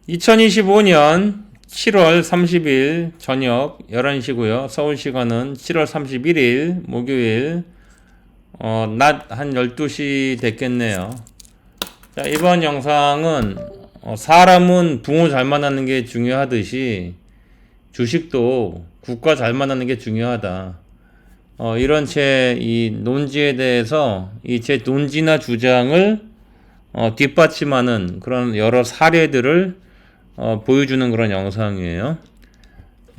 2025년 7월 30일 저녁 11시고요. 서울 시간은 7월 31일 목요일 낮 한 12시 됐겠네요. 자, 이번 영상은 사람은 부모 잘 만나는 게 중요하듯이 주식도 국가 잘 만나는 게 중요하다. 이런 제 이 논지에 대해서 이 제 논지나 주장을 뒷받침하는 그런 여러 사례들을 보여주는 그런 영상이에요.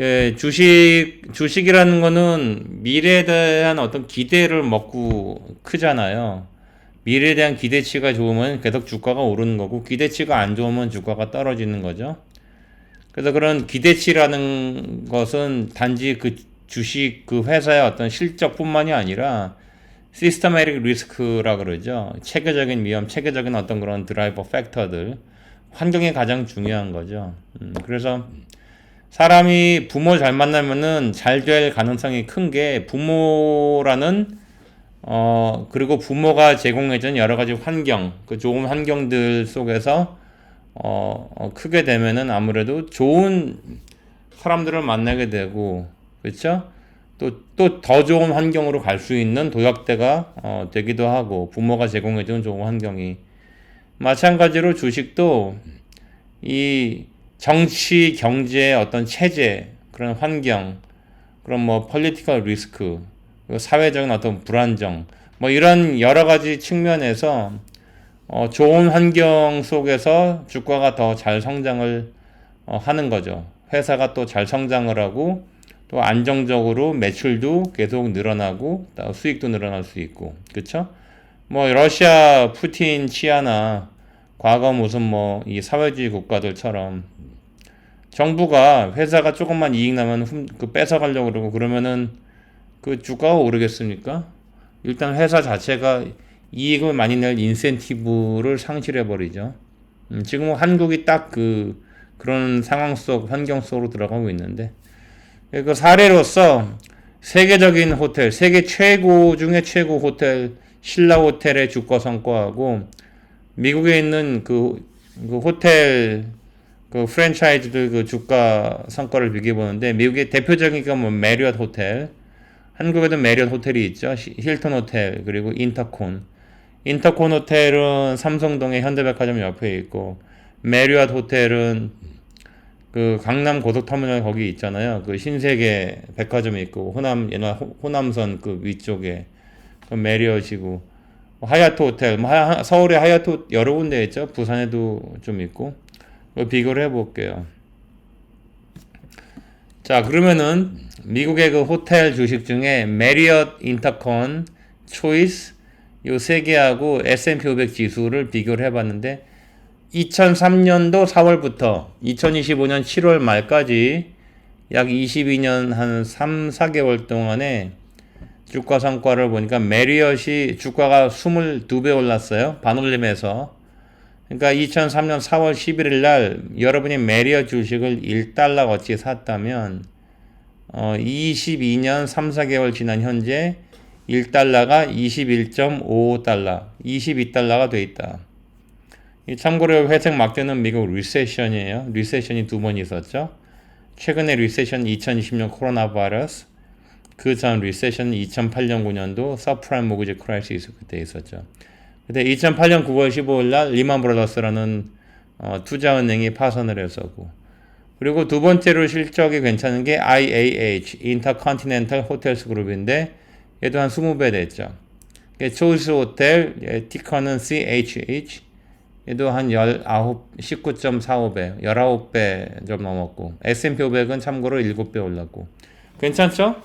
예, 주식이라는 거는 미래에 대한 어떤 기대를 먹고 크잖아요. 미래에 대한 기대치가 좋으면 계속 주가가 오르는 거고, 기대치가 안 좋으면 주가가 떨어지는 거죠. 그래서 그런 기대치라는 것은 단지 그 주식 그 회사의 어떤 실적뿐만이 아니라 시스테마틱 리스크라 그러죠. 체계적인 위험, 체계적인 어떤 그런 드라이버 팩터들, 환경이 가장 중요한 거죠. 그래서 사람이 부모 잘 만나면은 잘 될 가능성이 큰 게 부모라는 그리고 부모가 제공해준 여러 가지 환경, 그 좋은 환경들 속에서 크게 되면은 아무래도 좋은 사람들을 만나게 되고, 그렇죠? 또 더 좋은 환경으로 갈 수 있는 도약대가 되기도 하고, 부모가 제공해준 좋은 환경이. 마찬가지로 주식도 이 정치, 경제, 어떤 체제, 그런 환경, 그런 뭐 political risk, 사회적인 어떤 불안정, 뭐 이런 여러 가지 측면에서 좋은 환경 속에서 주가가 더 잘 성장을 하는 거죠. 회사가 또 잘 성장을 하고 또 안정적으로 매출도 계속 늘어나고 또 수익도 늘어날 수 있고, 그렇죠? 뭐 러시아 푸틴 치아나 과거 무슨 뭐 이 사회주의 국가들처럼 정부가 회사가 조금만 이익 나면 그 뺏어가려고 그러고 그러면은 그 주가가 오르겠습니까? 일단 회사 자체가 이익을 많이 낼 인센티브를 상실해 버리죠. 지금 한국이 딱 그런 상황 속 환경 속으로 들어가고 있는데, 그 사례로서 세계적인 호텔, 세계 최고 중에 최고 호텔 신라 호텔의 주가 성과하고 미국에 있는 그 호텔 그 프랜차이즈들 그 주가 성과를 비교해 보는데, 미국의 대표적인 뭐 메리엇 호텔, 한국에도 메리엇 호텔이 있죠. 힐튼 호텔, 그리고 인터콘 호텔은 삼성동의 현대백화점 옆에 있고, 메리엇 호텔은 그 강남 고속터미널 거기 있잖아요. 그 신세계 백화점이 있고, 옛날 호남선 그 위쪽에 그 메리엇이고, 하얏트 호텔, 서울에 하얏트 여러 군데 있죠. 부산에도 좀 있고. 비교를 해볼게요. 자, 그러면은 미국의 그 호텔 주식 중에 메리엇, 인터콘, 초이스 요 세 개하고 S&P 500 지수를 비교를 해봤는데, 2003년도 4월부터 2025년 7월 말까지 약 22년 한 3, 4개월 동안에 주가 성과를 보니까 메리엇이 주가가 22배 올랐어요. 반올림해서. 그러니까 2003년 4월 11일 날 여러분이 메리엇 주식을 1달러 어치 샀다면 22년 3, 4개월 지난 현재 1달러가 21.55달러, 22달러가 돼 있다. 참고로 회색 막대는 미국 리세션이에요. 리세션이 두 번 있었죠. 최근에 리세션 2020년 코로나 바이러스, 그 전 리세션 2008년 9년도 서프라임 모기지 크라이시스 그때 있었죠. 그때 2008년 9월 15일 날 리만 브라더스라는 투자은행이 파산을 했었고, 그리고 두 번째로 실적이 괜찮은 게 IAH, 인터컨티넨탈 호텔스 그룹인데 얘도 한 20배 됐죠. 초이스 호텔, 티커는 CHH, 얘도 한 19.45배, 19배 좀 넘었고, S&P 500은 참고로 7배 올랐고. 괜찮죠?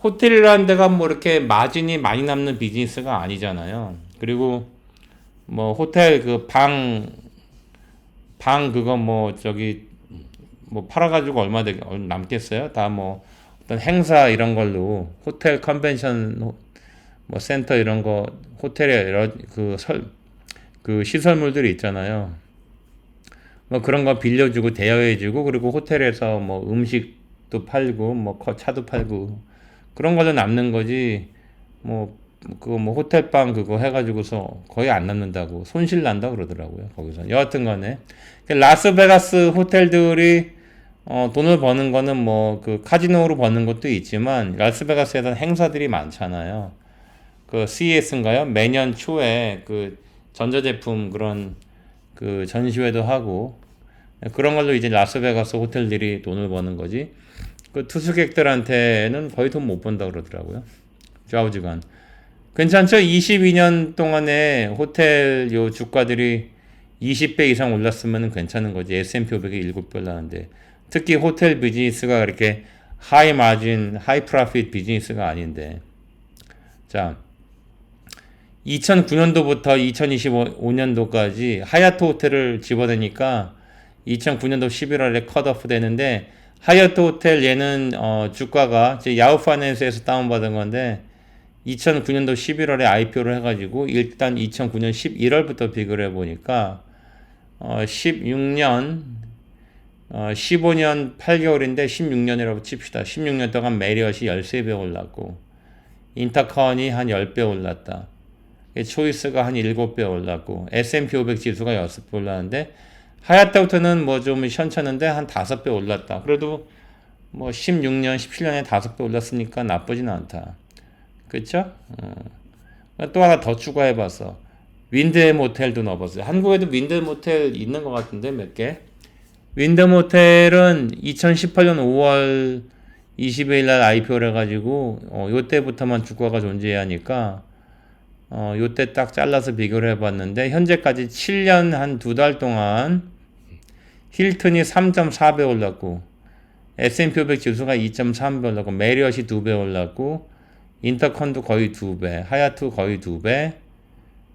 호텔이라는 데가 뭐 이렇게 마진이 많이 남는 비즈니스가 아니잖아요. 그리고 뭐 호텔 그 방 그거 뭐 저기 뭐 팔아가지고 얼마 남겠어요? 다 뭐 어떤 행사 이런 걸로 호텔 컨벤션 뭐 센터 이런 거 호텔에 여러 그 시설물들이 있잖아요. 뭐 그런 거 빌려주고 대여해주고, 그리고 호텔에서 뭐 음식도 팔고 뭐 차도 팔고 그런 걸로 남는 거지. 뭐 그거 뭐 호텔방 그거 해가지고서 거의 안 남는다고 손실 난다 그러더라고요. 거기서 여하튼 간에 라스베가스 호텔들이 돈을 버는 거는 뭐 그 카지노로 버는 것도 있지만 라스베가스에서는 행사들이 많잖아요. 그 CES인가요? 매년 초에 그 전자제품 그런 그 전시회도 하고 그런 걸로 이제 라스베가스 호텔들이 돈을 버는 거지. 그 투숙객들한테는 거의 돈 못 번다 그러더라고요. 좌우지간. 괜찮죠? 22년 동안에 호텔 요 주가들이 20배 이상 올랐으면 괜찮은 거지. S&P 500이 7배 올랐는데. 특히 호텔 비즈니스가 그렇게 하이 마진, 하이 프로핏 비즈니스가 아닌데. 자, 2009년도부터 2025년도까지 하얏트 호텔을 집어내니까 2009년도 11월에 컷오프 되는데 하얏트 호텔 얘는 주가가 야후 파이낸스에서 다운받은 건데 2009년도 11월에 IPO를 해가지고 일단 2009년 11월부터 비교를 해보니까 16년 15년 8개월인데 16년이라고 칩시다. 16년 동안 메리엇이 13배 올랐고 인터컨이 한 10배 올랐다. 초이스가 한 7배 올랐고 S&P 500 지수가 6배 올랐는데 하얏트부터는 뭐 좀 현찮은데 한 5배 올랐다. 그래도 뭐 16년, 17년에 5배 올랐으니까 나쁘진 않다. 그쵸? 또 하나 더 추가해봤어. 윈드햄 호텔도 넣어봤어요. 한국에도 윈드햄 호텔 있는 것 같은데 몇 개? 윈드햄 호텔은 2018년 5월 20일 날 IPO를 해가지고 요때부터만 주가가 존재해야 하니까 요때 딱 잘라서 비교를 해봤는데 현재까지 7년 한 2달 동안 힐튼이 3.4배 올랐고 S&P 500 지수가 2.3배 올랐고 메리엇이 2배 올랐고 인터컨도 거의 2배, 하얏트 거의 2배,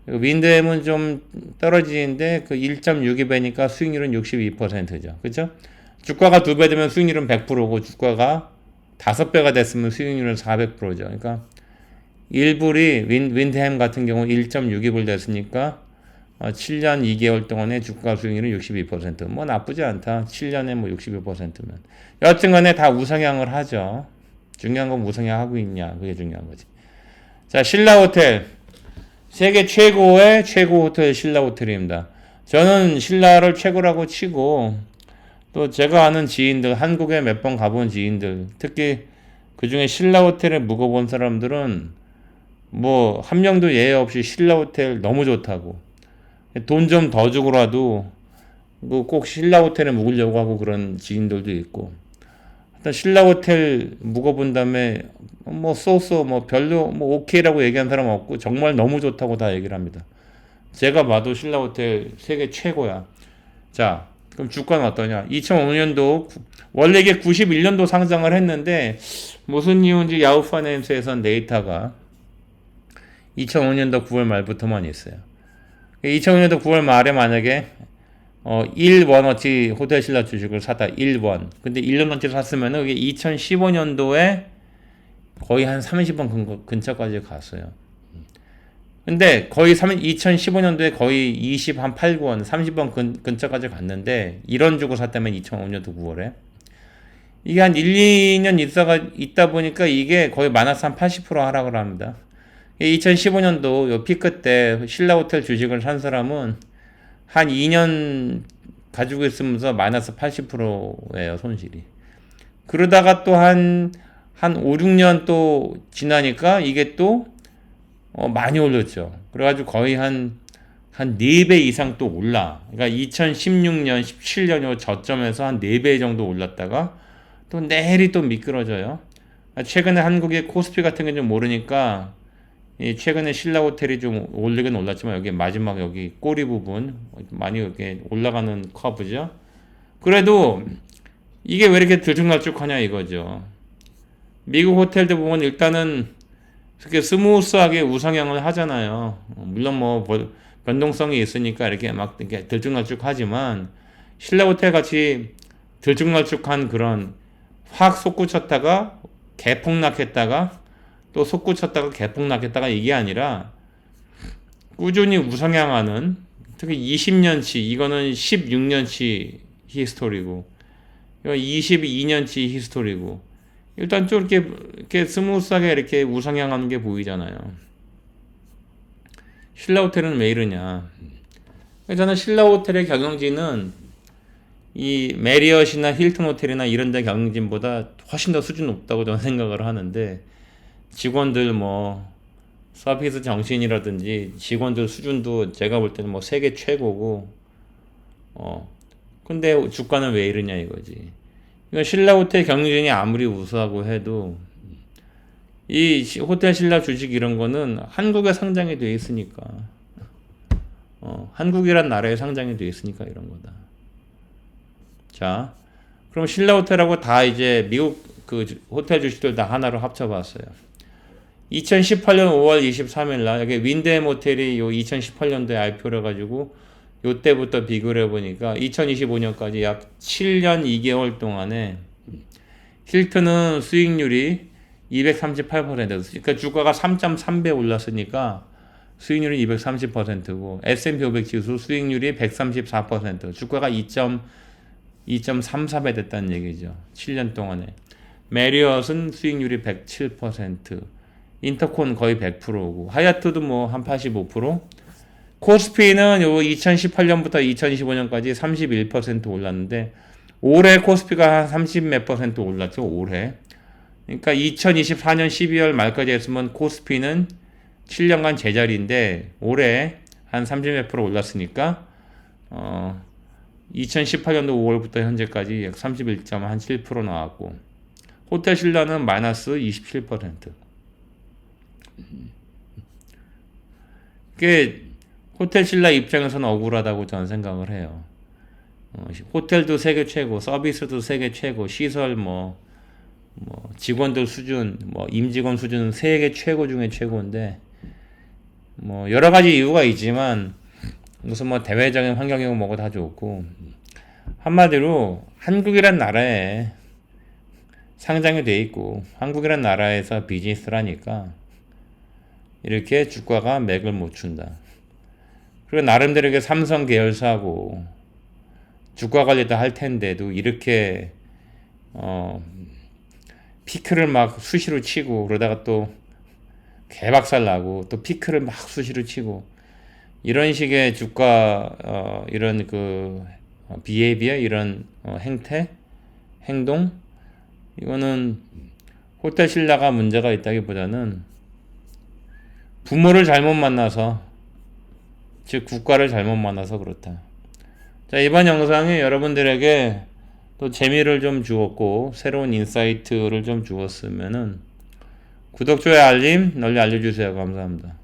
윈드햄은 좀 떨어지는데 그 1.62배니까 수익률은 62%죠. 그쵸? 주가가 2배 되면 수익률은 100%고 주가가 5배가 됐으면 수익률은 400%죠. 그러니까 1불이 윈드햄 같은 경우 1.62불 됐으니까 7년 2개월 동안에 주가 수익률은 62%. 뭐 나쁘지 않다. 7년에 뭐 62%면. 여하튼 간에 다 우상향을 하죠. 중요한 건 우상향하고 있냐. 그게 중요한 거지. 자, 신라 호텔. 세계 최고의 최고 호텔 신라 호텔입니다. 저는 신라를 최고라고 치고 또 제가 아는 지인들, 한국에 몇 번 가본 지인들, 특히 그 중에 신라 호텔에 묵어본 사람들은 뭐 한 명도 예외 없이 신라 호텔 너무 좋다고 돈 좀 더 주고라도 꼭 신라 호텔에 묵으려고 하고 그런 지인들도 있고 일단 신라 호텔 묵어본 다음에 뭐 쏘쏘 뭐 별로 뭐 오케이라고 얘기한 사람 없고 정말 너무 좋다고 다 얘기를 합니다. 제가 봐도 신라 호텔 세계 최고야. 자, 그럼 주가는 어떠냐? 2005년도 원래 이게 91년도 상장을 했는데 무슨 이유인지 야후 파이낸스에선 데이터가 2005년도 9월 말부터만 있어요. 2005년도 9월 말에 만약에 1원어치 호텔 신라 주식을 샀다. 1원. 근데 1년어치 샀으면은 그게 2015년도에 거의 한 30원 근처까지 갔어요. 근데 거의 2015년도에 거의 8원, 30원 근처까지 갔는데 1원 주고 샀다면 2005년도 9월에 이게 한 1, 2년 있다 보니까 이게 거의 마이너스 한 80% 하락을 합니다. 2015년도 요 피크 때 신라 호텔 주식을 산 사람은 한 2년 가지고 있으면서 마이너스 80%예요, 손실이. 그러다가 또 한 5, 6년 또 지나니까 이게 또 많이 올렸죠. 그래가지고 거의 한 4배 이상 또 올라. 그러니까 2016년, 17년 요 저점에서 한 4배 정도 올랐다가 또 내리 또 미끄러져요. 최근에 한국의 코스피 같은 게 좀 모르니까 최근에 신라 호텔이 좀 올리긴 올랐지만 여기 마지막 여기 꼬리 부분 많이 이렇게 올라가는 커브죠. 그래도 이게 왜 이렇게 들쭉날쭉하냐 이거죠. 미국 호텔들 보면 일단은 이렇게 스무스하게 우상향을 하잖아요. 물론 뭐 변동성이 있으니까 이렇게 막 이렇게 들쭉날쭉하지만 신라 호텔 같이 들쭉날쭉한 그런 확 솟구쳤다가 개폭락했다가 또 솟구쳤다가 개폭락했다가 이게 아니라 꾸준히 우상향하는 특히 20년치 이거는 16년치 히스토리고 이거 22년치 히스토리고 일단 좀 이렇게 스무스하게 이렇게 우상향하는 게 보이잖아요. 신라호텔은 왜 이러냐. 저는 신라호텔의 경영진은 이 메리엇이나 힐튼 호텔이나 이런 데 경영진보다 훨씬 더 수준 높다고 저는 생각을 하는데, 직원들 뭐 서비스 정신이라든지 직원들 수준도 제가 볼 때는 뭐 세계 최고고, 근데 주가는 왜 이러냐 이거지. 이건 신라호텔 경영진이 아무리 우수하고 해도 이 호텔 신라 주식 이런 거는 한국에 상장이 돼 있으니까, 한국이란 나라에 상장이 돼 있으니까 이런 거다. 자, 그럼 신라호텔하고 다 이제 미국 그 호텔 주식들 다 하나로 합쳐봤어요. 2018년 5월 23일 날 여기 윈드햄 호텔이 요 2018년도에 IPO를 해가지고 요때부터 비교를 해보니까 2025년까지 약 7년 2개월 동안에 힐튼은 수익률이 238%, 그러니까 주가가 3.3배 올랐으니까 수익률이 230%고, S&P 500 지수 수익률이 134%, 주가가 2.34배 됐다는 얘기죠. 7년 동안에. 메리엇은 수익률이 107%, 인터콘 거의 100%고, 하얏트도 뭐 한 85%, 코스피는 요 2018년부터 2025년까지 31% 올랐는데, 올해 코스피가 한 30 몇 퍼센트 올랐죠, 올해. 그러니까 2024년 12월 말까지 했으면 코스피는 7년간 제자리인데, 올해 한 30 몇 프로 올랐으니까, 2018년도 5월부터 현재까지 약 31.7% 나왔고, 호텔 신라는 마이너스 27%. 그게 호텔 신라 입장에서는 억울하다고 저는 생각을 해요. 호텔도 세계 최고, 서비스도 세계 최고, 시설 뭐 직원들 수준, 뭐 임직원 수준은 세계 최고 중에 최고인데, 뭐 여러 가지 이유가 있지만 무슨 뭐 대외적인 환경이고 뭐고 다 좋고, 한마디로 한국이란 나라에 상장이 돼 있고 한국이란 나라에서 비즈니스를 하니까 이렇게 주가가 맥을 못 춘다. 그리고 나름대로 이게 삼성 계열사고 주가 관리도 할 텐데도 이렇게 피크를 막 수시로 치고, 그러다가 또 개박살 나고 또 피크를 막 수시로 치고, 이런 식의 주가 이런 그 비헤비어, 이런 행태, 행동, 이거는 호텔 신라가 문제가 있다기보다는 부모를 잘못 만나서, 즉 국가를 잘못 만나서 그렇다. 자, 이번 영상이 여러분들에게 또 재미를 좀 주었고 새로운 인사이트를 좀 주었으면은 구독, 좋아요, 알림 널리 알려주세요. 감사합니다.